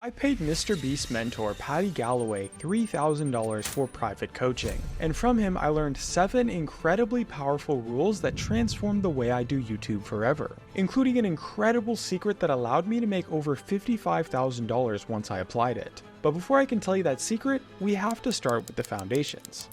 I paid MrBeast's mentor Patty Galloway $3,000 for private coaching, and from him I learned 7 incredibly powerful rules that transformed the way I do YouTube forever, including an incredible secret that allowed me to make over $55,000 once I applied it. But before I can tell you that secret, we have to start with the foundations.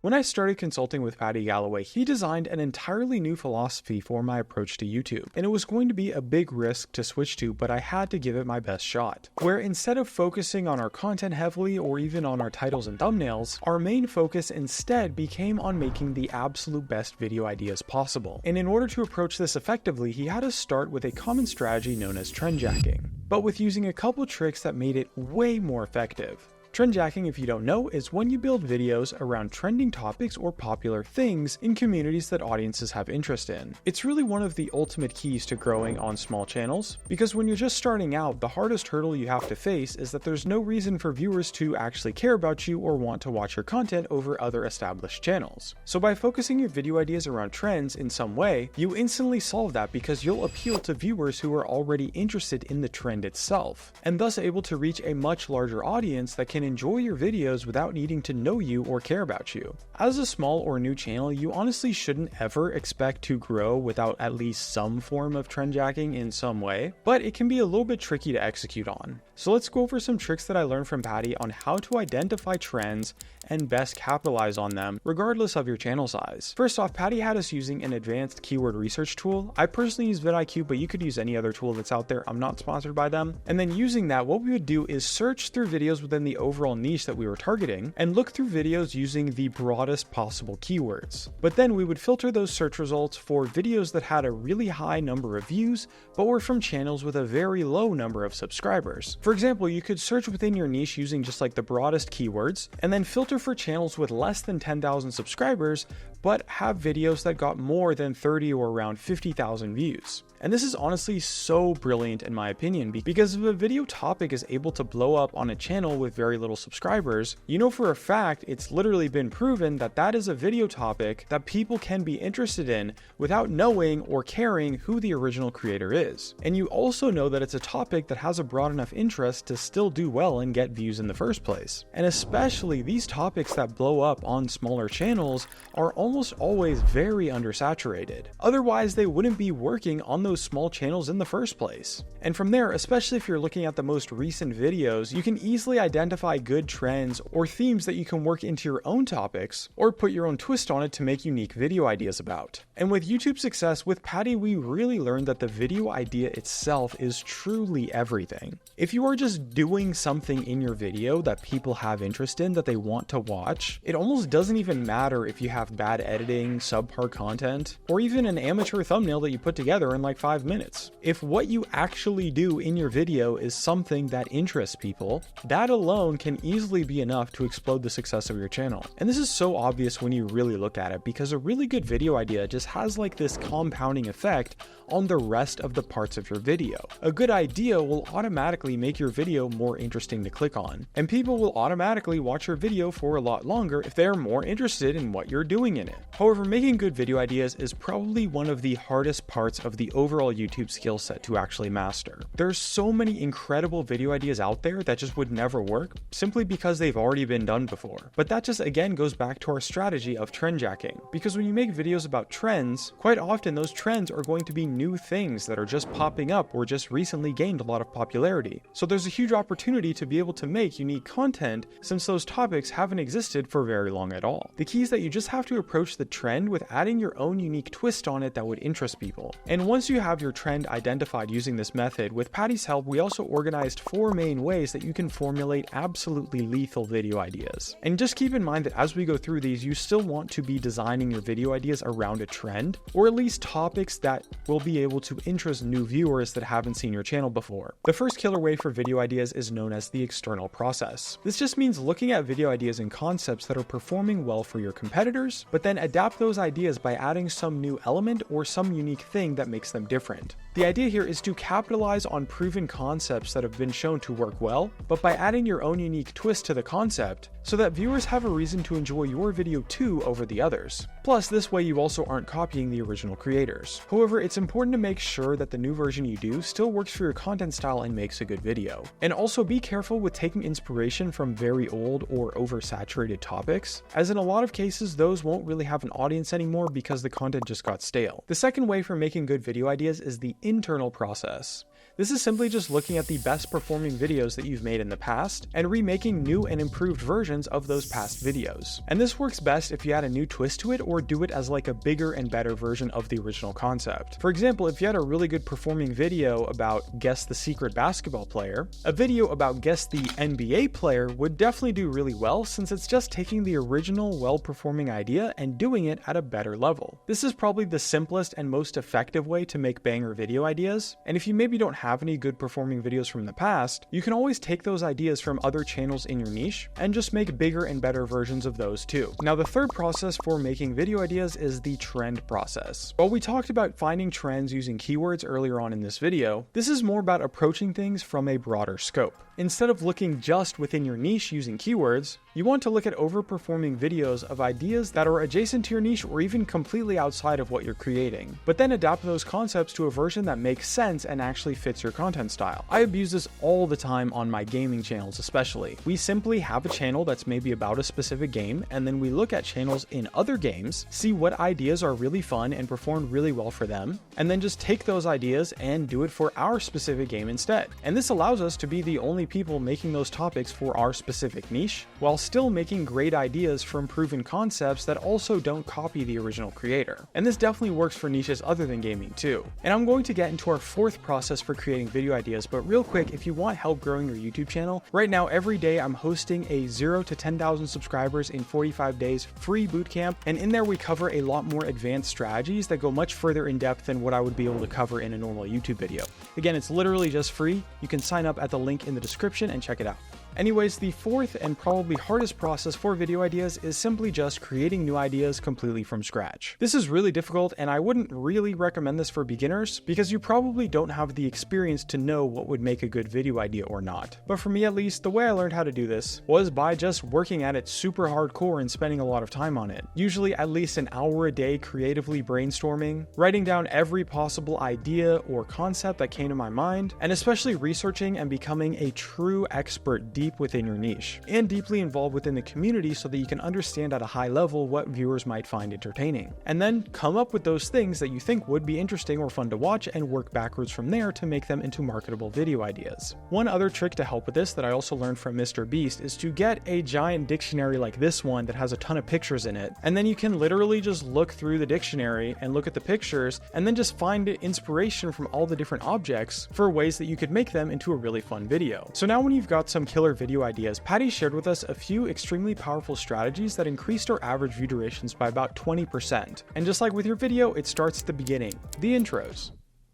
When I started consulting with Patty Galloway, he designed an entirely new philosophy for my approach to YouTube, and it was going to be a big risk to switch to, but I had to give it my best shot. Where instead of focusing on our content heavily or even on our titles and thumbnails, our main focus instead became on making the absolute best video ideas possible. And in order to approach this effectively, he had us start with a common strategy known as trendjacking, but with using a couple tricks that made it way more effective. Trendjacking, if you don't know, is when you build videos around trending topics or popular things in communities that audiences have interest in. It's really one of the ultimate keys to growing on small channels, because when you're just starting out, the hardest hurdle you have to face is that there's no reason for viewers to actually care about you or want to watch your content over other established channels. So by focusing your video ideas around trends in some way, you instantly solve that because you'll appeal to viewers who are already interested in the trend itself, and thus able to reach a much larger audience that can enjoy your videos without needing to know you or care about you. As a small or new channel, you honestly shouldn't ever expect to grow without at least some form of trendjacking in some way, but it can be a little bit tricky to execute on. So let's go over some tricks that I learned from Patty on how to identify trends and best capitalize on them regardless of your channel size. First off, Patty had us using an advanced keyword research tool. I personally use vidIQ, but you could use any other tool that's out there. I'm not sponsored by them. And then using that, what we would do is search through videos within the overall niche that we were targeting and look through videos using the broadest possible keywords. But then we would filter those search results for videos that had a really high number of views, but were from channels with a very low number of subscribers. For example, you could search within your niche using just like the broadest keywords, and then filter for channels with less than 10,000 subscribers, but have videos that got more than 30 or around 50,000 views. And this is honestly so brilliant in my opinion, because if a video topic is able to blow up on a channel with very little subscribers, you know for a fact it's literally been proven that that is a video topic that people can be interested in without knowing or caring who the original creator is. And you also know that it's a topic that has a broad enough interest to still do well and get views in the first place. And especially these topics that blow up on smaller channels are almost always very undersaturated. Otherwise, they wouldn't be working on those small channels in the first place. And from there, especially if you're looking at the most recent videos, you can easily identify good trends or themes that you can work into your own topics or put your own twist on it to make unique video ideas about. And with YouTube success, with Patty, we really learned that the video idea itself is truly everything. If you are just doing something in your video that people have interest in, that they want to watch, it almost doesn't even matter if you have bad editing, subpar content, or even an amateur thumbnail that you put together in like 5 minutes. If what you actually do in your video is something that interests people, that alone can easily be enough to explode the success of your channel. And this is so obvious when you really look at it, because a really good video idea just has like this compounding effect on the rest of the parts of your video. A good idea will automatically make your video more interesting to click on, and people will automatically watch your video for a lot longer if they are more interested in what you're doing in it. However, making good video ideas is probably one of the hardest parts of the overall YouTube skill set to actually master. There's so many incredible video ideas out there that just would never work simply because they've already been done before. But that just again goes back to our strategy of trendjacking, because when you make videos about trends, quite often those trends are going to be new things that are just popping up or just recently gained a lot of popularity. So there's a huge opportunity to be able to make unique content since those topics haven't existed for very long at all. The key is that you just have to approach the trend with adding your own unique twist on it that would interest people. And once you have your trend identified using this method, with Patty's help, we also organized 4 main ways that you can formulate absolutely lethal video ideas. And just keep in mind that as we go through these, you still want to be designing your video ideas around a trend, or at least topics that will be able to interest new viewers that haven't seen your channel before. The first killer way for video ideas is known as the external process. This just means looking at video ideas and concepts that are performing well for your competitors, but then then adapt those ideas by adding some new element or some unique thing that makes them different. The idea here is to capitalize on proven concepts that have been shown to work well, but by adding your own unique twist to the concept, so that viewers have a reason to enjoy your video too over the others. Plus, this way you also aren't copying the original creators. However, it's important to make sure that the new version you do still works for your content style and makes a good video. And also be careful with taking inspiration from very old or oversaturated topics, as in a lot of cases those won't really have an audience anymore because the content just got stale. The second way for making good video ideas is the internal process. This is simply just looking at the best performing videos that you've made in the past and remaking new and improved versions of those past videos. And this works best if you add a new twist to it or do it as like a bigger and better version of the original concept. For example, if you had a really good performing video about guess the secret basketball player, a video about guess the NBA player would definitely do really well, since it's just taking the original well-performing idea and doing it at a better level. This is probably the simplest and most effective way to make banger video ideas, and if you maybe don't have any good performing videos from the past, you can always take those ideas from other channels in your niche and just make bigger and better versions of those too. Now, the third process for making video ideas is the trend process. While we talked about finding trends using keywords earlier on in this video, this is more about approaching things from a broader scope. Instead of looking just within your niche using keywords, you want to look at overperforming videos of ideas that are adjacent to your niche or even completely outside of what you're creating, but then adapt those concepts to a version that makes sense and actually fits your content style. I abuse this all the time on my gaming channels especially. We simply have a channel that's maybe about a specific game, and then we look at channels in other games, see what ideas are really fun and performed really well for them, and then just take those ideas and do it for our specific game instead. And this allows us to be the only people making those topics for our specific niche, while still making great ideas from proven concepts that also don't copy the original creator. And this definitely works for niches other than gaming too. And I'm going to get into our fourth process for creating video ideas, but real quick, if you want help growing your YouTube channel, right now every day I'm hosting a 0 to 10,000 subscribers in 45 days free bootcamp, and in there we cover a lot more advanced strategies that go much further in depth than what I would be able to cover in a normal YouTube video. Again, it's literally just free. You can sign up at the link in the description and check it out. Anyways, the fourth and probably hardest process for video ideas is simply just creating new ideas completely from scratch. This is really difficult, and I wouldn't really recommend this for beginners because you probably don't have the experience to know what would make a good video idea or not. But for me at least, the way I learned how to do this was by just working at it super hardcore and spending a lot of time on it. Usually at least an hour a day creatively brainstorming, writing down every possible idea or concept that came to my mind, and especially researching and becoming a true expert deep within your niche, and deeply involved within the community so that you can understand at a high level what viewers might find entertaining. And then come up with those things that you think would be interesting or fun to watch and work backwards from there to make them into marketable video ideas. One other trick to help with this that I also learned from MrBeast is to get a giant dictionary like this one that has a ton of pictures in it, and then you can literally just look through the dictionary and look at the pictures and then just find inspiration from all the different objects for ways that you could make them into a really fun video. So now when you've got some killer video ideas, Patty shared with us a few extremely powerful strategies that increased our average view durations by about 20%. And just like with your video, it starts at the beginning, the intros.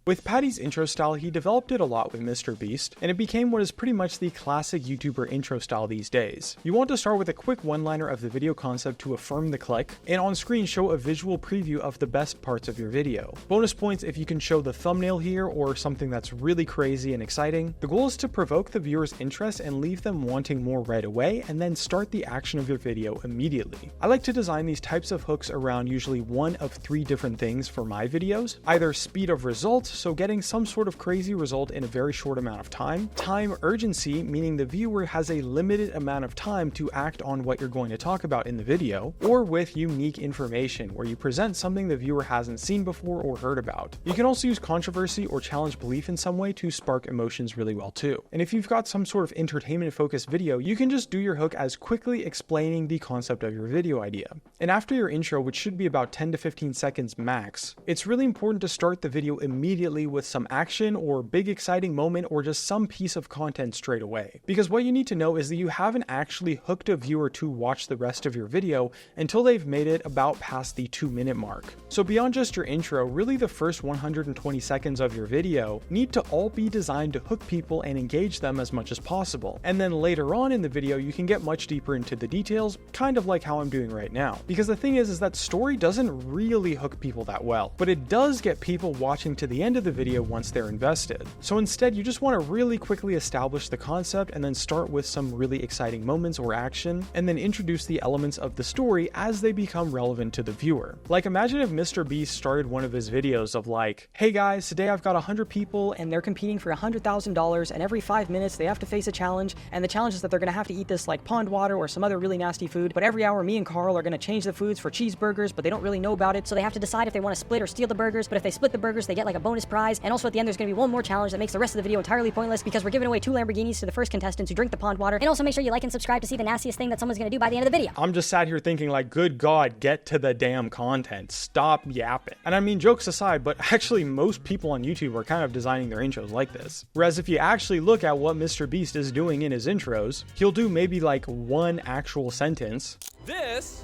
With Patty's intro style, he developed it a lot with MrBeast, and it became what is pretty much the classic YouTuber intro style these days. You want to start with a quick one-liner of the video concept to affirm the click, and on screen show a visual preview of the best parts of your video. Bonus points if you can show the thumbnail here or something that's really crazy and exciting. The goal is to provoke the viewer's interest and leave them wanting more right away, and then start the action of your video immediately. I like to design these types of hooks around usually one of 3 different things for my videos: either speed of results, so getting some sort of crazy result in a very short amount of time urgency, meaning the viewer has a limited amount of time to act on what you're going to talk about in the video, or with unique information, where you present something the viewer hasn't seen before or heard about. You can also use controversy or challenge belief in some way to spark emotions really well too. And if you've got some sort of entertainment focused video, you can just do your hook as quickly explaining the concept of your video idea. And after your intro, which should be about 10 to 15 seconds max, it's really important to start the video immediately immediately with some action or big exciting moment or just some piece of content straight away. Because what you need to know is that you haven't actually hooked a viewer to watch the rest of your video until they've made it about past the 2-minute mark. So beyond just your intro, really the first 120 seconds of your video need to all be designed to hook people and engage them as much as possible. And then later on in the video, you can get much deeper into the details, kind of like how I'm doing right now. Because the thing is that story doesn't really hook people that well, but it does get people watching to the end of the video once they're invested. So instead, you just want to really quickly establish the concept and then start with some really exciting moments or action, and then introduce the elements of the story as they become relevant to the viewer. Like, imagine if MrBeast started one of his videos of like, hey guys, today I've got 100 people and they're competing for $100,000, and every 5 minutes they have to face a challenge, and the challenge is that they're going to have to eat this like pond water or some other really nasty food, but every hour me and Carl are going to change the foods for cheeseburgers, but they don't really know about it, so they have to decide if they want to split or steal the burgers, but if they split the burgers they get like a bonus prize, and also at the end there's going to be one more challenge that makes the rest of the video entirely pointless because we're giving away 2 Lamborghinis to the first contestants who drink the pond water. And also make sure you like and subscribe to see the nastiest thing that someone's going to do by the end of the video. I'm just sat here thinking like, good God, get to the damn content, stop yapping. And I mean, jokes aside, but actually most people on YouTube are kind of designing their intros like this. Whereas if you actually look at what MrBeast is doing in his intros, he'll do maybe like one actual sentence. This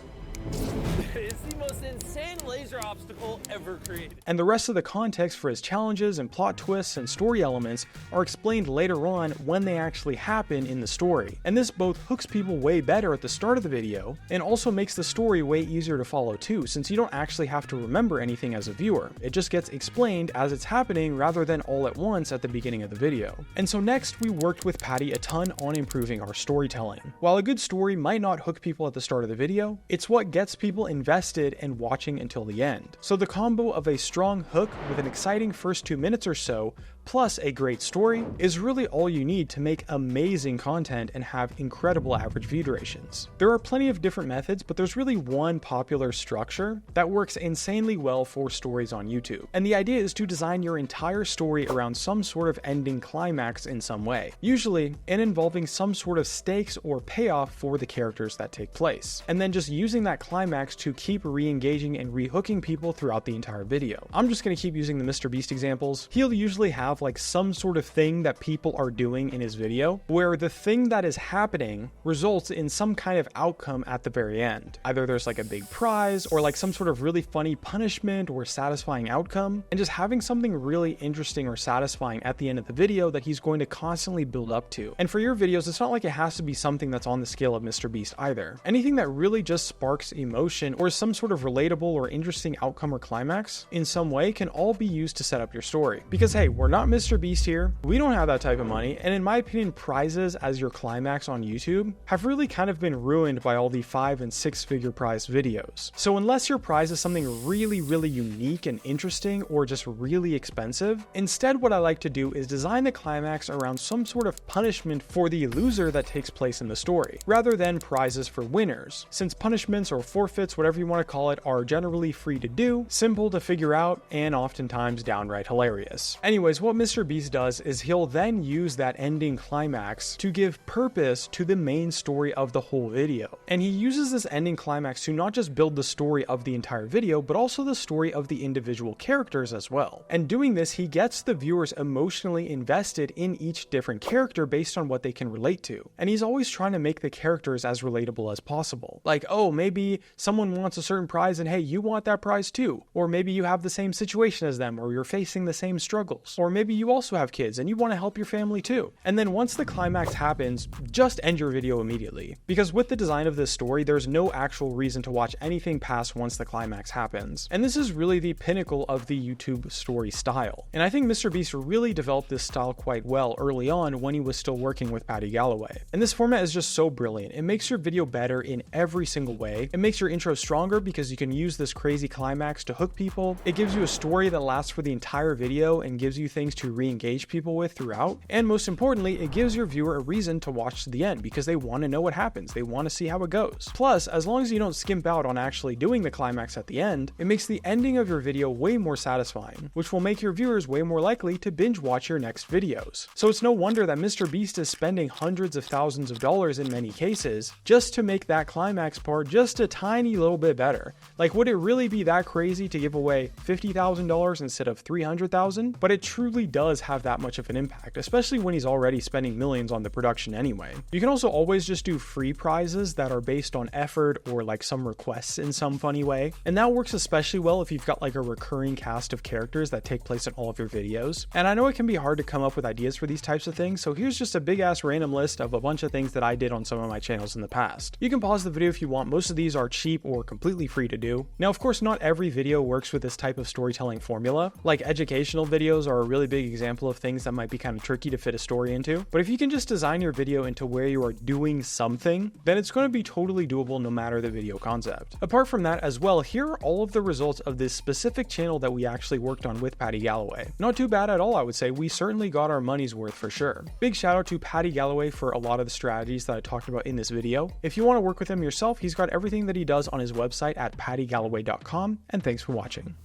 is the most insane laser obstacle ever created. And the rest of the context for his challenges and plot twists and story elements are explained later on when they actually happen in the story. And this both hooks people way better at the start of the video and also makes the story way easier to follow too, since you don't actually have to remember anything as a viewer. It just gets explained as it's happening rather than all at once at the beginning of the video. And so next, we worked with Patty a ton on improving our storytelling. While a good story might not hook people at the start of the video, it's what gets people invested and watching until the end. So the combo of a strong hook with an exciting first 2 minutes or so, plus a great story, is really all you need to make amazing content and have incredible average view durations. There are plenty of different methods, but there's really one popular structure that works insanely well for stories on YouTube. And the idea is to design your entire story around some sort of ending climax in some way, usually involving some sort of stakes or payoff for the characters that take place, and then just using that climax to keep re-engaging and re-hooking people throughout the entire video. I'm just going to keep using the MrBeast examples. He'll usually have like some sort of thing that people are doing in his video where the thing that is happening results in some kind of outcome at the very end. Either there's like a big prize or like some sort of really funny punishment or satisfying outcome, and just having something really interesting or satisfying at the end of the video that he's going to constantly build up to. And for your videos, it's not like it has to be something that's on the scale of MrBeast either. Anything that really just sparks emotion or some sort of relatable or interesting outcome or climax in some way can all be used to set up your story. Because hey, we're not MrBeast here, we don't have that type of money, and in my opinion, prizes as your climax on YouTube have really kind of been ruined by all the 5- and 6-figure prize videos. So unless your prize is something really unique and interesting or just really expensive, instead what I like to do is design the climax around some sort of punishment for the loser that takes place in the story, rather than prizes for winners, since punishments or forfeits, whatever you want to call it, are generally free to do, simple to figure out, and oftentimes downright hilarious. Anyways, what MrBeast does is he'll then use that ending climax to give purpose to the main story of the whole video. And he uses this ending climax to not just build the story of the entire video, but also the story of the individual characters as well. And doing this, he gets the viewers emotionally invested in each different character based on what they can relate to. And he's always trying to make the characters as relatable as possible. Like, oh, maybe someone wants a certain prize and hey, you want that prize too. Or maybe you have the same situation as them, or you're facing the same struggles. Or maybe you also have kids and you want to help your family too. And then once the climax happens, just end your video immediately. Because with the design of this story, there's no actual reason to watch anything past once the climax happens. And this is really the pinnacle of the YouTube story style. And I think MrBeast really developed this style quite well early on when he was still working with Patty Galloway. And this format is just so brilliant. It makes your video better in every single way. It makes your intro stronger because you can use this crazy climax to hook people. It gives you a story that lasts for the entire video and gives you things things to re-engage people with throughout, and most importantly, it gives your viewer a reason to watch to the end because they want to know what happens, they want to see how it goes. Plus, as long as you don't skimp out on actually doing the climax at the end, it makes the ending of your video way more satisfying, which will make your viewers way more likely to binge watch your next videos. So it's no wonder that MrBeast is spending hundreds of thousands of dollars in many cases just to make that climax part just a tiny little bit better. Like, would it really be that crazy to give away $50,000 instead of $300,000? But it truly does have that much of an impact, especially when he's already spending millions on the production anyway. You can also always just do free prizes that are based on effort or like some requests in some funny way, and that works especially well if you've got like a recurring cast of characters that take place in all of your videos. And I know it can be hard to come up with ideas for these types of things, so here's just a big ass random list of a bunch of things that I did on some of my channels in the past. You can pause the video if you want. Most of these are cheap or completely free to do. Now, of course, not every video works with this type of storytelling formula. Like, educational videos are a really big example of things that might be kind of tricky to fit a story into. But if you can just design your video into where you are doing something, then it's going to be totally doable no matter the video concept. Apart from that as well, here are all of the results of this specific channel that we actually worked on with Paddy Galloway. Not too bad at all, I would say. We certainly got our money's worth for sure. Big shout out to Paddy Galloway for a lot of the strategies that I talked about in this video. If you want to work with him yourself, he's got everything that he does on his website at paddygalloway.com, and thanks for watching.